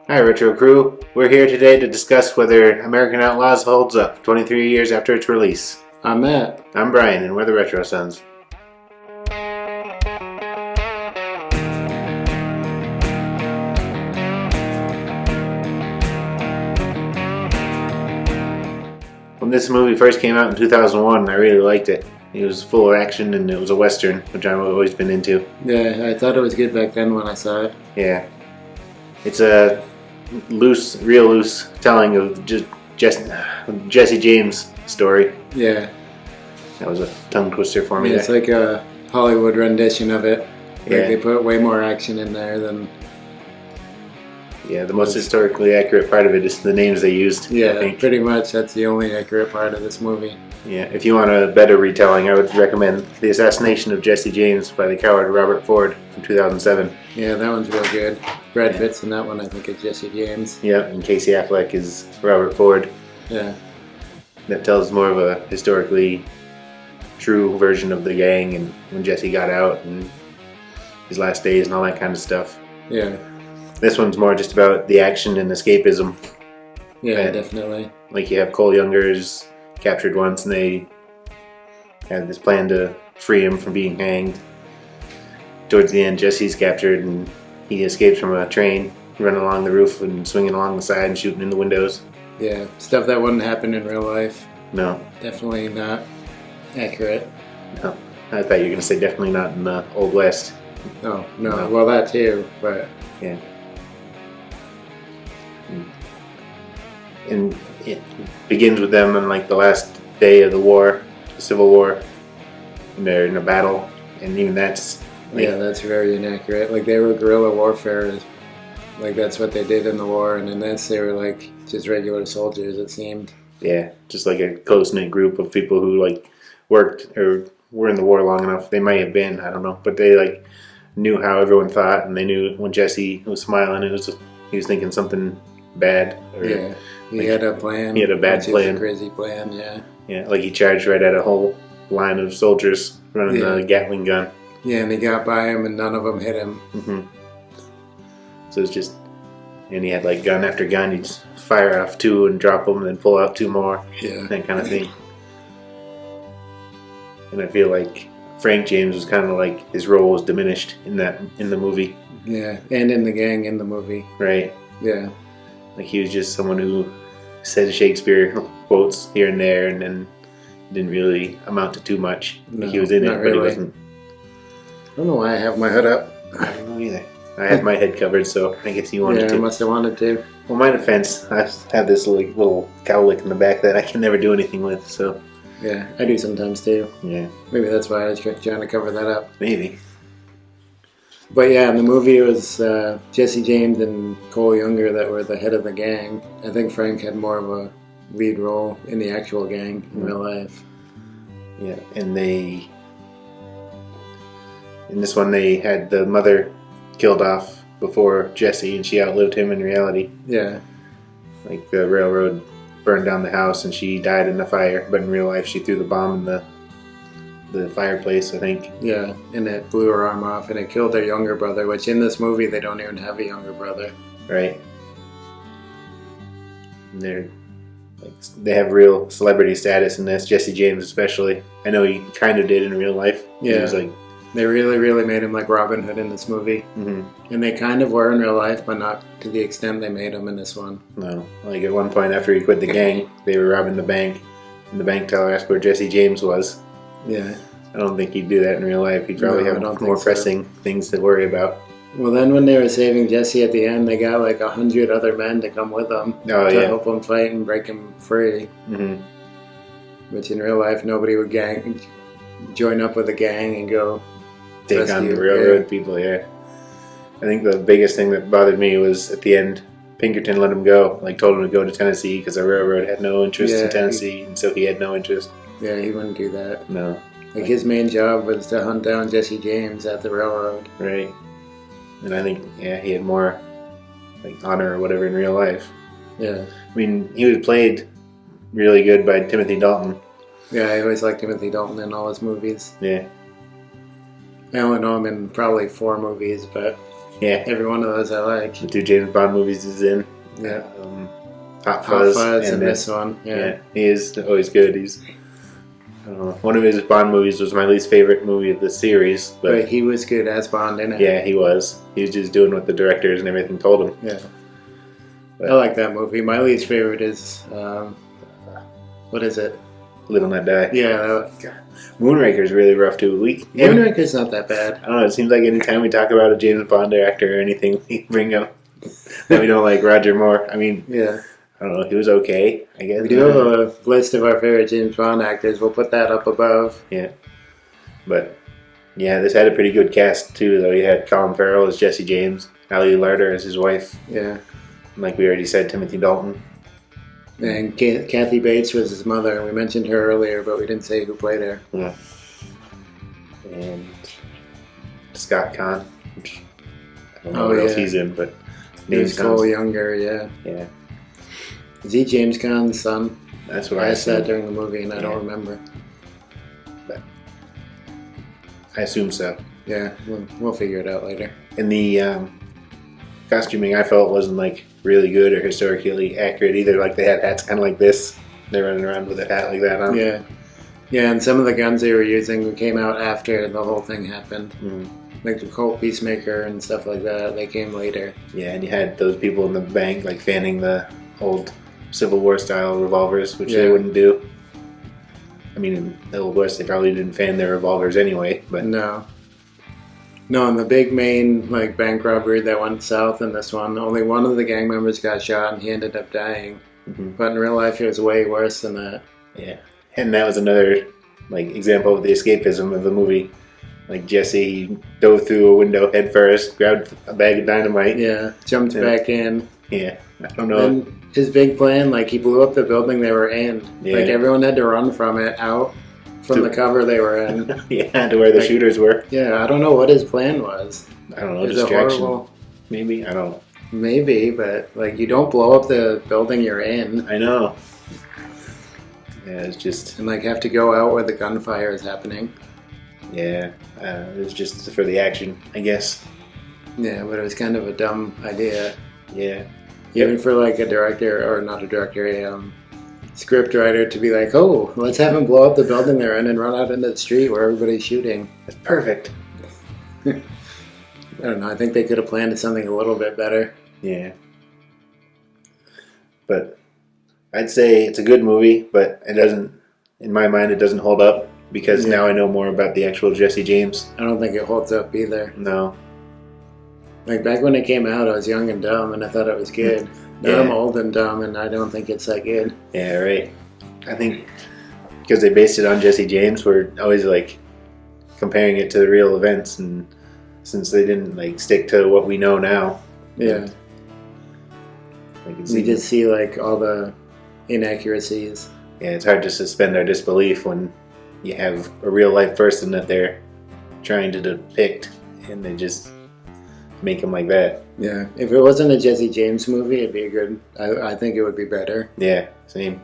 Hi, Retro Crew. We're here today to discuss whether American Outlaws holds up 23 years after its release. I'm Matt. I'm Brian, and we're the Retro Sons. When this movie first came out in 2001, I really liked it. It was full of action, and it was a Western, which I've always been into. Yeah, I thought it was good back then when I saw it. Yeah. It's a real loose telling of just Jesse James' story. Yeah. That was a tongue twister for me. It's like a Hollywood rendition of it. Yeah. Like they put way more action in there than... Yeah, the most historically accurate part of it is the names they used. Yeah, I think. pretty much that's the only accurate part of this movie. Yeah, if you want a better retelling, I would recommend The Assassination of Jesse James by the coward Robert Ford from 2007. Yeah, that one's real good. Brad Pitt's in that one, I think, is Jesse James. Yeah, and Casey Affleck is Robert Ford. Yeah. That tells more of a historically true version of the gang and when Jesse got out and his last days and all that kind of stuff. Yeah. This one's more just about the action and escapism. Yeah, definitely. Like you have Cole Younger's captured once and they had this plan to free him from being hanged. Towards the end, Jesse's captured and he escapes from a train, running along the roof and swinging along the side and shooting in the windows. Yeah, stuff that wouldn't happen in real life. No. Definitely not accurate. No. I thought you were going to say definitely not in the Old West. No. Well, that too, but... Yeah. And it begins with them on like the last day of the war, the Civil War, and they're in a battle, and even that's like, yeah, that's very inaccurate. Like they were guerrilla warfare, like that's what they did in the war, and in this they were like just regular soldiers. It seemed. Yeah, just like a close knit group of people who like worked or were in the war long enough. They might have been, I don't know, but they like knew how everyone thought, and they knew when Jesse was smiling, he was thinking something bad. Or, yeah. He had a plan. He had a bad plan. A crazy plan, yeah. Yeah, like he charged right at a whole line of soldiers running a Gatling gun. Yeah, and he got by him and none of them hit him. Mm-hmm. So it's just, and he had like gun after gun. He'd just fire off two and drop them and then pull out two more. Yeah. That kind of thing. And I feel like Frank James was kind of like, his role was diminished in the movie. Yeah, and in the gang in the movie. Right. Yeah. Like he was just someone who said Shakespeare quotes here and there, and then didn't really amount to too much. No, he was in it, not but really. he wasn't. I don't know why I have my hood up. I don't know either. I had my head covered, so I guess you wanted Yeah, to. I must have wanted to. Well, my defense, I have this little cowlick in the back that I can never do anything with, so. Yeah, I do sometimes too. Yeah. Maybe that's why I was trying to cover that up. Maybe. But yeah, in the movie it was Jesse James and Cole Younger that were the head of the gang. I think Frank had more of a lead role in the actual gang in real life. Yeah, and in this one they had the mother killed off before Jesse, and she outlived him in reality. Yeah. Like the railroad burned down the house and she died in the fire, but in real life she threw the bomb in the fireplace, I think. Yeah, and it blew her arm off and it killed their younger brother, which in this movie they don't even have a younger brother. Right. And they have real celebrity status in this, Jesse James especially. I know he kind of did in real life. Yeah. He was like, they really, really made him like Robin Hood in this movie. mm-hmm. And they kind of were in real life, but not to the extent they made him in this one. No. Like at one point after he quit the gang, they were robbing the bank, and the bank teller asked where Jesse James was. Yeah. I don't think he'd do that in real life. He'd probably have more pressing things to worry about. Well, then when they were saving Jesse at the end, they got like 100 other men to come with them to help him fight and break him free. Mm-hmm. Which in real life, nobody would join up with a gang and go take on the railroad people, yeah. I think the biggest thing that bothered me was at the end, Pinkerton let him go, like told him to go to Tennessee because the railroad had no interest in Tennessee, and so he had no interest. Yeah, he wouldn't do that. No. Like his main job was to hunt down Jesse James at the railroad. Right. And I think, he had more like honor or whatever in real life. Yeah. I mean, he was played really good by Timothy Dalton. Yeah, I always liked Timothy Dalton in all his movies. Yeah. I only know him in probably 4 movies, but Yeah. Every one of those I like. The 2 James Bond movies he's in. Yeah. Hot Hot Fuzz, Fuzz and this one. Yeah, he is always good. He's I don't know. One of his Bond movies was my least favorite movie of the series, But he was good as Bond in it. yeah, he was. He was just doing what the directors and everything told him. Yeah. But I like that movie. My least favorite is what is it? Live and Let Die. Yeah, Moonraker's really rough too. Moonraker's not that bad. I don't know. It seems like anytime we talk about a James Bond actor or anything, we bring up that we don't like Roger Moore. I mean, Yeah. I don't know. He was okay, I guess. We do have a list of our favorite James Bond actors. We'll put that up above. Yeah. But, yeah, this had a pretty good cast, too, though. You had Colin Farrell as Jesse James, Ali Larter as his wife. Yeah. And like we already said, Timothy Dalton. And Kathy Bates was his mother. We mentioned her earlier, but we didn't say who played her. Yeah. And Scott Conn, which I don't know what else he's in, but He was Cole Younger, yeah. Yeah. Is he James Caan's son? That's what I I asked that assumed. during the movie, and I don't remember. But I assume so. Yeah, we'll figure it out later. And the costuming I felt wasn't like really good or historically accurate either. Like they had hats kind of like this. They're running around with a hat like that on. Yeah. Yeah, and some of the guns they were using came out after the whole thing happened. Mm. Like the Colt Peacemaker and stuff like that. They came later. Yeah, and you had those people in the bank like fanning the old Civil War style revolvers, which they wouldn't do. I mean, in the Old West, they probably didn't fan their revolvers anyway. But No, in the big main like bank robbery that went south in this one, only one of the gang members got shot and he ended up dying. Mm-hmm. But in real life, it was way worse than that. Yeah, and that was another like example of the escapism of the movie. Like Jesse dove through a window head first, grabbed a bag of dynamite. Yeah, jumped back in. Yeah, I don't know. And his big plan, like he blew up the building they were in. Yeah. Like everyone had to run from it out from the cover they were in. Yeah, to where the shooters were. Yeah, I don't know what his plan was. I don't know, Is it distraction. horrible? Maybe, I don't know. Maybe, but like you don't blow up the building you're in I know. Yeah, it's just, and like have to go out where the gunfire is happening. yeah, it's just for the action, I guess. Yeah, but it was kind of a dumb idea. Yeah. Even for like a director, or not a director, a script writer to be like, oh, let's have him blow up the building they're in and run out into the street where everybody's shooting. That's perfect. I don't know, I think they could have planned something a little bit better. Yeah. But I'd say it's a good movie, but it doesn't, in my mind, it doesn't hold up because now I know more about the actual Jesse James. I don't think it holds up either. No. Like back when it came out, I was young and dumb and I thought it was good. Now I'm old and dumb and I don't think it's that good. Yeah, right. I think because they based it on Jesse James, we're always like comparing it to the real events, and since they didn't like stick to what we know now, Yeah. like We just see like all the inaccuracies. yeah, it's hard to suspend our disbelief when you have a real life person that they're trying to depict, and they just make him like that. Yeah. If it wasn't a Jesse James movie, it'd be a good. I think it would be better. Yeah, same.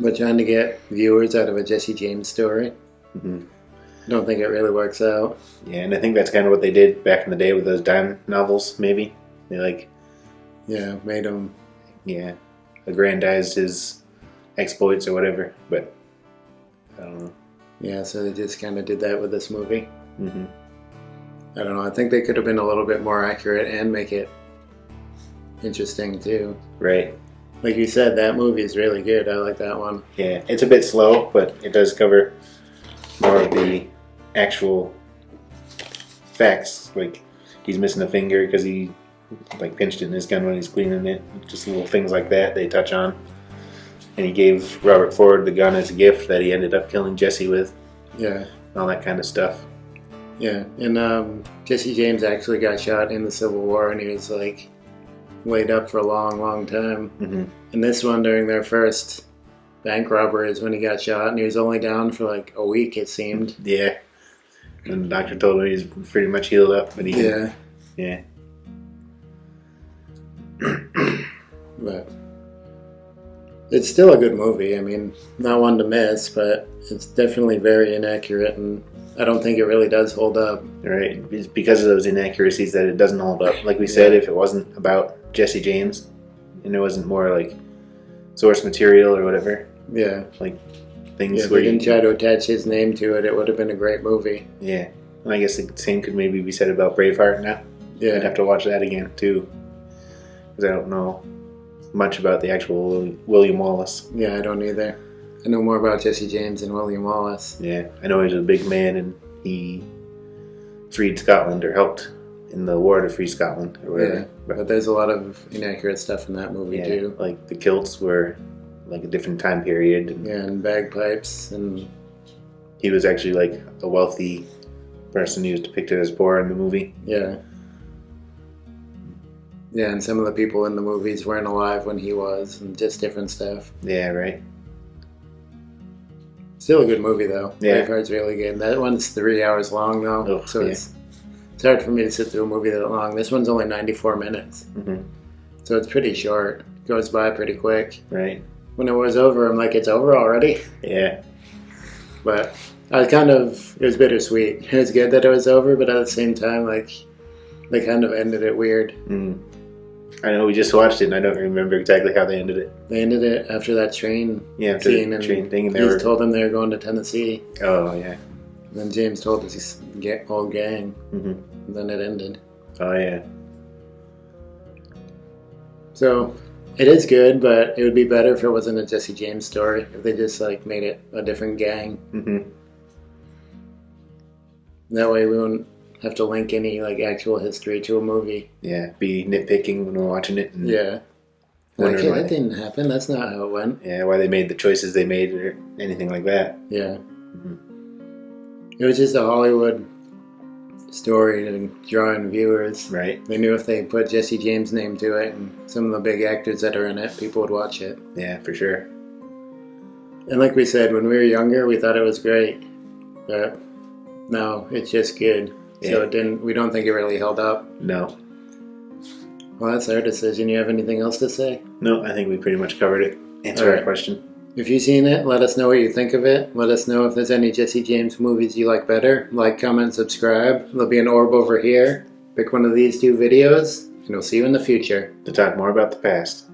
But trying to get viewers out of a Jesse James story, Mm-hmm. don't think it really works out. Yeah, and I think that's kind of what they did back in the day with those dime novels. Maybe they like, Yeah, made him. yeah, aggrandized his exploits or whatever. But I don't know. Yeah, so they just kind of did that with this movie. Mm-hmm. I don't know. I think they could have been a little bit more accurate and make it interesting too. Right. Like you said, that movie is really good. I like that one. Yeah, it's a bit slow, but it does cover more of the actual facts. Like he's missing a finger because he like pinched it in his gun when he's cleaning it. Just little things like that they touch on. And he gave Robert Ford the gun as a gift that he ended up killing Jesse with. Yeah. All that kind of stuff. Yeah, and Jesse James actually got shot in the Civil War, and he was like laid up for a long, long time. Mm-hmm. And this one, during their first bank robbery, is when he got shot, and he was only down for like a week, it seemed. Yeah. And the doctor told him he's pretty much healed up, but he Yeah. Yeah. But It's still a good movie. I mean, not one to miss, but it's definitely very inaccurate, and I don't think it really does hold up. Right? It's because of those inaccuracies that it doesn't hold up. Like we said, if it wasn't about Jesse James, and it wasn't more like source material or whatever, Yeah. like things Yeah, if where we you didn't try to attach his name to it, it would have been a great movie. yeah. And I guess the same could maybe be said about Braveheart now. I'd Yeah. have to watch that again too, because I don't know much about the actual William Wallace. Yeah, I don't either. I know more about Jesse James than William Wallace. Yeah, I know he was a big man and he freed Scotland or helped in the war to free Scotland or whatever. Yeah, but there's a lot of inaccurate stuff in that movie too. Like the kilts were like a different time period. And Yeah, and bagpipes, and he was actually like a wealthy person. He was depicted as poor in the movie. yeah. Yeah, and some of the people in the movies weren't alive when he was, and just different stuff. Yeah, right. Still a good movie though. Yeah. Braveheart's really good. That one's 3 hours long though, Oh, so yeah. it's hard for me to sit through a movie that long. This one's only 94 minutes, Hmm. so it's pretty short. It goes by pretty quick. Right. When it was over, I'm like, it's over already? Yeah. But it was bittersweet. It was good that it was over, but at the same time, like, they kind of ended it weird. Mm. I know we just watched it and I don't remember exactly how they ended it. They ended it after that train Yeah, after scene, the and train thing. And they he were, told them they were going to Tennessee. oh, yeah. And then James told his whole gang, Hmm. and then it ended. Oh, yeah. So it is good, but it would be better if it wasn't a Jesse James story. If they just like made it a different gang. Hmm. That way we wouldn't have to link any like actual history to a movie. Yeah, be nitpicking when we're watching it. And Yeah. Like, wondering hey, why that didn't happen. That's not how it went. yeah, why they made the choices they made or anything like that. Yeah. Mhm. It was just a Hollywood story to draw in viewers. Right? They knew if they put Jesse James' name to it and some of the big actors that are in it, people would watch it. Yeah, for sure. And like we said, when we were younger, we thought it was great. But no, it's just good. So we don't think it really held up. No. Well, that's our decision. You have anything else to say? No, I think we pretty much covered it. Answer All our right. question. If you've seen it, let us know what you think of it. Let us know if there's any Jesse James movies you like better. Like, comment, subscribe. There'll be an orb over here. Pick one of these two videos, and we'll see you in the future. To talk more about the past.